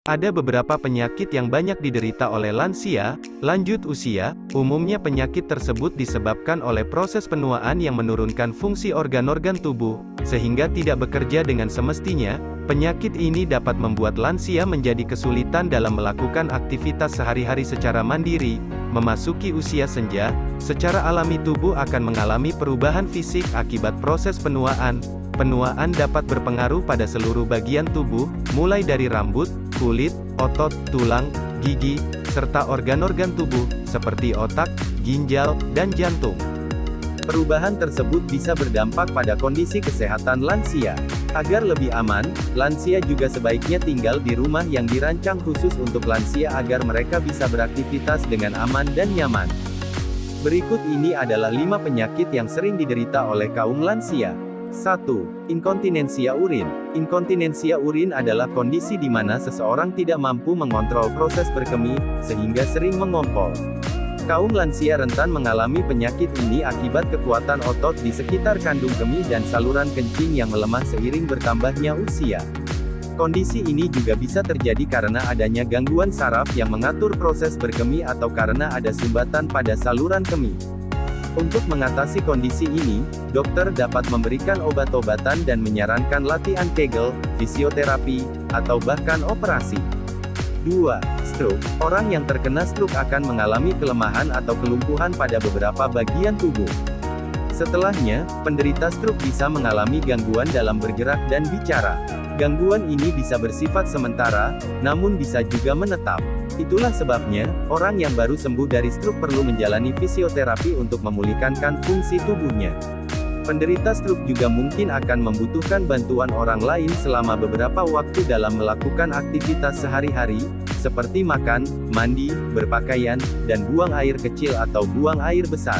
Ada beberapa penyakit yang banyak diderita oleh lansia, lanjut usia. Umumnya penyakit tersebut disebabkan oleh proses penuaan yang menurunkan fungsi organ-organ tubuh, sehingga tidak bekerja dengan semestinya. Penyakit ini dapat membuat lansia menjadi kesulitan dalam melakukan aktivitas sehari-hari secara mandiri. Memasuki usia senja, secara alami tubuh akan mengalami perubahan fisik akibat proses penuaan. Penuaan dapat berpengaruh pada seluruh bagian tubuh, mulai dari rambut, kulit, otot, tulang, gigi, serta organ-organ tubuh, seperti otak, ginjal, dan jantung. Perubahan tersebut bisa berdampak pada kondisi kesehatan lansia. Agar lebih aman, lansia juga sebaiknya tinggal di rumah yang dirancang khusus untuk lansia agar mereka bisa beraktivitas dengan aman dan nyaman. Berikut ini adalah 5 penyakit yang sering diderita oleh kaum lansia. 1. Inkontinensia urin. Inkontinensia urin adalah kondisi di mana seseorang tidak mampu mengontrol proses berkemih, sehingga sering mengompol. Kaum lansia rentan mengalami penyakit ini akibat kekuatan otot di sekitar kandung kemih dan saluran kencing yang melemah seiring bertambahnya usia. Kondisi ini juga bisa terjadi karena adanya gangguan saraf yang mengatur proses berkemih atau karena ada sumbatan pada saluran kemih. Untuk mengatasi kondisi ini, dokter dapat memberikan obat-obatan dan menyarankan latihan Kegel, fisioterapi, atau bahkan operasi. 2. Stroke. Orang yang terkena stroke akan mengalami kelemahan atau kelumpuhan pada beberapa bagian tubuh. Setelahnya, penderita stroke bisa mengalami gangguan dalam bergerak dan bicara. Gangguan ini bisa bersifat sementara, namun bisa juga menetap. Itulah sebabnya, orang yang baru sembuh dari stroke perlu menjalani fisioterapi untuk memulihkan fungsi tubuhnya. Penderita stroke juga mungkin akan membutuhkan bantuan orang lain selama beberapa waktu dalam melakukan aktivitas sehari-hari, seperti makan, mandi, berpakaian, dan buang air kecil atau buang air besar.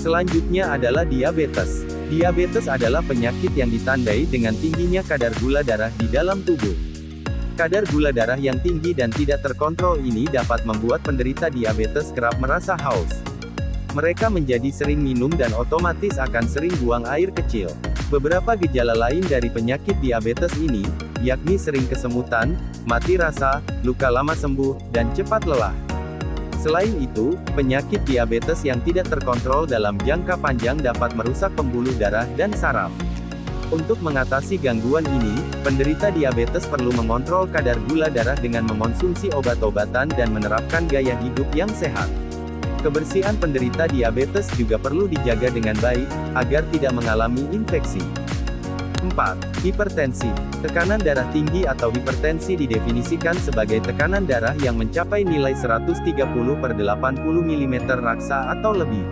Selanjutnya adalah diabetes. Diabetes adalah penyakit yang ditandai dengan tingginya kadar gula darah di dalam tubuh. Kadar gula darah yang tinggi dan tidak terkontrol ini dapat membuat penderita diabetes kerap merasa haus. Mereka menjadi sering minum dan otomatis akan sering buang air kecil. Beberapa gejala lain dari penyakit diabetes ini, yakni sering kesemutan, mati rasa, luka lama sembuh, dan cepat lelah. Selain itu, penyakit diabetes yang tidak terkontrol dalam jangka panjang dapat merusak pembuluh darah dan saraf. Untuk mengatasi gangguan ini, penderita diabetes perlu mengontrol kadar gula darah dengan mengonsumsi obat-obatan dan menerapkan gaya hidup yang sehat. Kebersihan penderita diabetes juga perlu dijaga dengan baik, agar tidak mengalami infeksi. 4. Hipertensi. Tekanan darah tinggi atau hipertensi didefinisikan sebagai tekanan darah yang mencapai nilai 130/80 mm raksa atau lebih.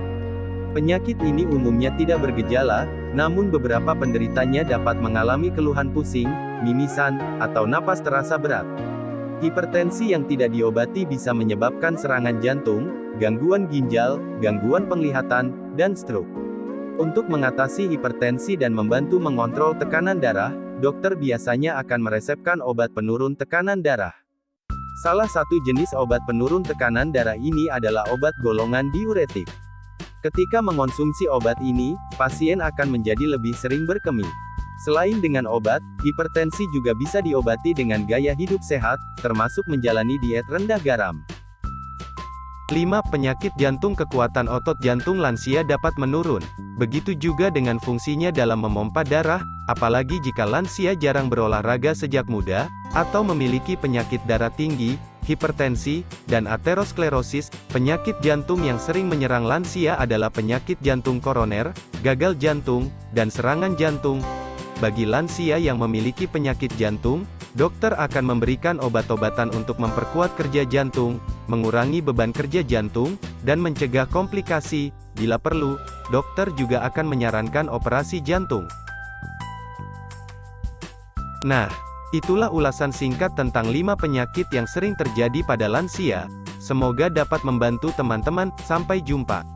Penyakit ini umumnya tidak bergejala, namun beberapa penderitanya dapat mengalami keluhan pusing, mimisan, atau napas terasa berat. Hipertensi yang tidak diobati bisa menyebabkan serangan jantung, gangguan ginjal, gangguan penglihatan, dan stroke. Untuk mengatasi hipertensi dan membantu mengontrol tekanan darah, dokter biasanya akan meresepkan obat penurun tekanan darah. Salah satu jenis obat penurun tekanan darah ini adalah obat golongan diuretik. Ketika mengonsumsi obat ini, pasien akan menjadi lebih sering berkemih. Selain dengan obat, hipertensi juga bisa diobati dengan gaya hidup sehat, termasuk menjalani diet rendah garam. 5. Penyakit jantung. Kekuatan otot jantung lansia dapat menurun. Begitu juga dengan fungsinya dalam memompa darah, apalagi jika lansia jarang berolahraga sejak muda, atau memiliki penyakit darah tinggi, hipertensi, dan aterosklerosis. Penyakit jantung yang sering menyerang lansia adalah penyakit jantung koroner, gagal jantung, dan serangan jantung. Bagi lansia yang memiliki penyakit jantung, dokter akan memberikan obat-obatan untuk memperkuat kerja jantung, mengurangi beban kerja jantung, dan mencegah komplikasi. Bila perlu, dokter juga akan menyarankan operasi jantung. Nah, itulah ulasan singkat tentang 5 penyakit yang sering terjadi pada lansia. Semoga dapat membantu teman-teman. Sampai jumpa.